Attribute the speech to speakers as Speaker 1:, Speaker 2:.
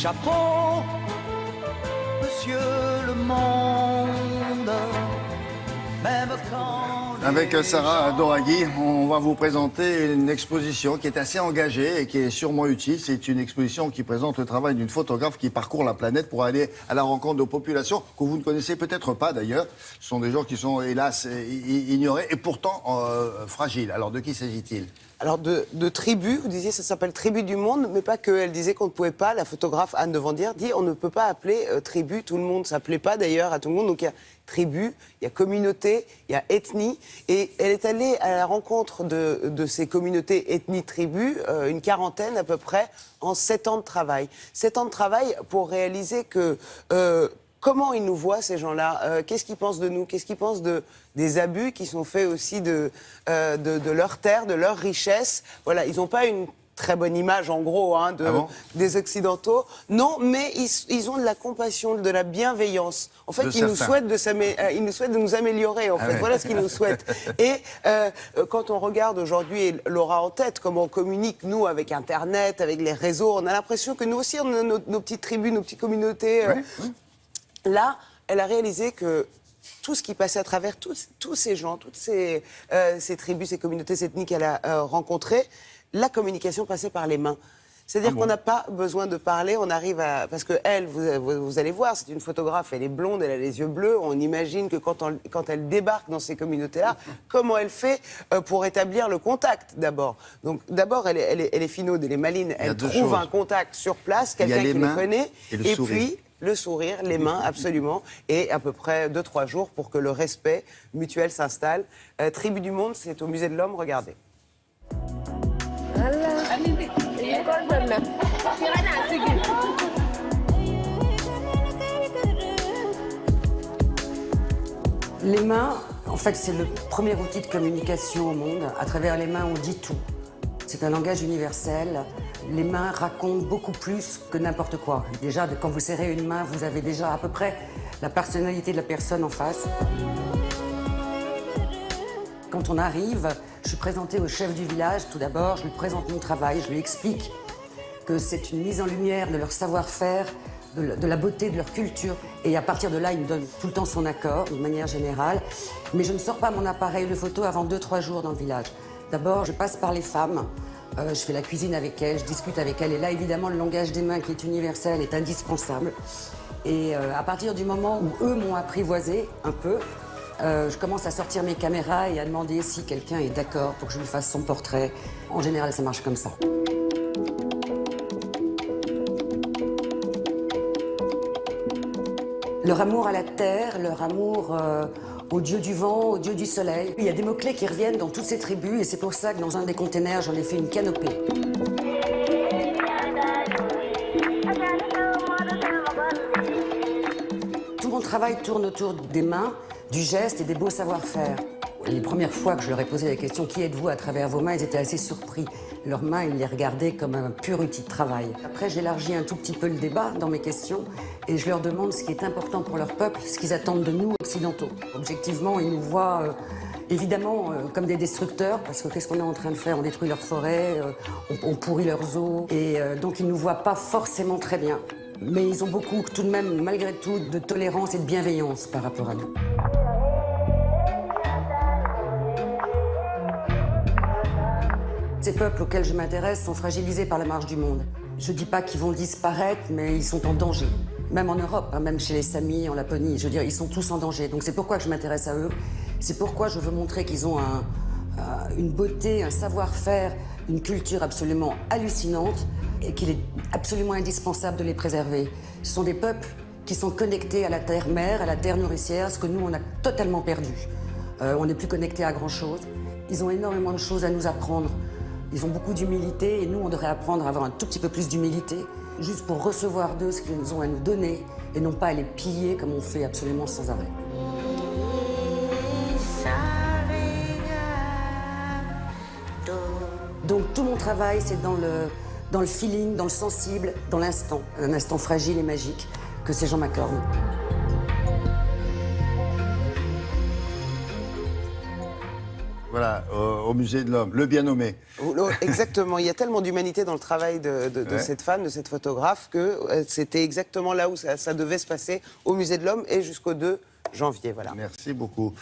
Speaker 1: chapeau, monsieur le monde, même quand...
Speaker 2: Avec Sarah Doraghi, on va vous présenter une exposition qui est assez engagée et qui est sûrement utile. C'est une exposition qui présente le travail d'une photographe qui parcourt la planète pour aller à la rencontre de populations que vous ne connaissez peut-être pas d'ailleurs. Ce sont des gens qui sont hélas ignorés et pourtant fragiles. Alors de qui s'agit-il ?
Speaker 3: Alors de tribus, vous disiez ça s'appelle Tribu du Monde, mais pas que. Elle disait qu'on ne pouvait pas, la photographe Anne de Vandière dit on ne peut pas appeler tribu tout le monde. Ça ne plaît pas d'ailleurs à tout le monde. Donc il y a tribu, il y a communauté, il y a ethnie. Et elle est allée à la rencontre de ces communautés, ethnies, tribus, une quarantaine à peu près, en 7 ans de travail. 7 ans de travail pour réaliser que... comment ils nous voient, ces gens-là ? Qu'est-ce qu'ils pensent de nous ? Qu'est-ce qu'ils pensent des abus qui sont faits aussi de leur terre, de leur richesse ? Voilà, ils n'ont pas une très bonne image, en gros, hein, des Occidentaux. Non, mais ils ont de la compassion, de la bienveillance. En fait, ils nous souhaitent de nous améliorer, en fait. Ouais. Voilà ce qu'ils nous souhaitent. Et quand on regarde aujourd'hui, et Laura en tête, comment on communique, nous, avec Internet, avec les réseaux, on a l'impression que nous aussi, on a nos petites tribus, nos petites communautés. Là, elle a réalisé que tout ce qui passait à travers tous ces gens, toutes ces tribus, ces communautés ethniques qu'elle a rencontrées, la communication passait par les mains. C'est-à-dire qu'on n'a pas besoin de parler, on arrive à... Parce qu'elle, vous allez voir, c'est une photographe, elle est blonde, elle a les yeux bleus. On imagine que quand elle débarque dans ces communautés-là, comment elle fait pour établir le contact, d'abord. Donc, d'abord, elle est finaude, elle est maline. Elle trouve un contact sur place, quelqu'un qui le connaît. Et puis... le sourire, les mains, absolument, et à peu près 2-3 jours pour que le respect mutuel s'installe. Tribu du Monde, c'est au Musée de l'Homme, regardez.
Speaker 4: Les mains, en fait, c'est le premier outil de communication au monde. À travers les mains, on dit tout. C'est un langage universel. Les mains racontent beaucoup plus que n'importe quoi. Déjà, quand vous serrez une main, vous avez déjà à peu près la personnalité de la personne en face. Quand on arrive, je suis présentée au chef du village. Tout d'abord, je lui présente mon travail, je lui explique que c'est une mise en lumière de leur savoir-faire, de la beauté de leur culture. Et à partir de là, il me donne tout le temps son accord, d'une manière générale. Mais je ne sors pas mon appareil de photo avant 2-3 jours dans le village. D'abord, je passe par les femmes. Je fais la cuisine avec elles, je discute avec elles. Et là, évidemment, le langage des mains qui est universel est indispensable. Et à partir du moment où eux m'ont apprivoisé un peu, je commence à sortir mes caméras et à demander si quelqu'un est d'accord pour que je lui fasse son portrait. En général, ça marche comme ça. Leur amour à la terre, leur amour au dieu du vent, au dieu du soleil. Il y a des mots-clés qui reviennent dans toutes ces tribus et c'est pour ça que dans un des containers, j'en ai fait une canopée. Tout mon travail tourne autour des mains, du geste et des beaux savoir-faire. Les premières fois que je leur ai posé la question « Qui êtes-vous à travers vos mains ?», ils étaient assez surpris. Leurs mains, ils les regardaient comme un pur outil de travail. Après, j'élargis un tout petit peu le débat dans mes questions et je leur demande ce qui est important pour leur peuple, ce qu'ils attendent de nous, occidentaux. Objectivement, ils nous voient évidemment comme des destructeurs, parce que qu'est-ce qu'on est en train de faire? On détruit leurs forêts, on pourrit leurs eaux, et donc ils ne nous voient pas forcément très bien. Mais ils ont beaucoup, tout de même, malgré tout, de tolérance et de bienveillance par rapport à nous. Ces peuples auxquels je m'intéresse sont fragilisés par la marche du monde. Je ne dis pas qu'ils vont disparaître, mais ils sont en danger. Même en Europe, hein, même chez les Samis, en Laponie, je veux dire, ils sont tous en danger. Donc c'est pourquoi je m'intéresse à eux. C'est pourquoi je veux montrer qu'ils ont une beauté, un savoir-faire, une culture absolument hallucinante et qu'il est absolument indispensable de les préserver. Ce sont des peuples qui sont connectés à la terre-mère, à la terre nourricière, ce que nous, on a totalement perdu. On n'est plus connectés à grand-chose. Ils ont énormément de choses à nous apprendre. Ils ont beaucoup d'humilité et nous, on devrait apprendre à avoir un tout petit peu plus d'humilité, juste pour recevoir d'eux ce qu'ils ont à nous donner et non pas à les piller comme on fait absolument sans arrêt. Donc tout mon travail, c'est dans le feeling, dans le sensible, dans l'instant. Un instant fragile et magique que ces gens m'accordent.
Speaker 2: Voilà, au Musée de l'Homme, le bien nommé.
Speaker 3: Exactement, il y a tellement d'humanité dans le travail de cette femme, de cette photographe, que c'était exactement là où ça devait se passer, au Musée de l'Homme, et jusqu'au 2 janvier. Voilà.
Speaker 2: Merci beaucoup.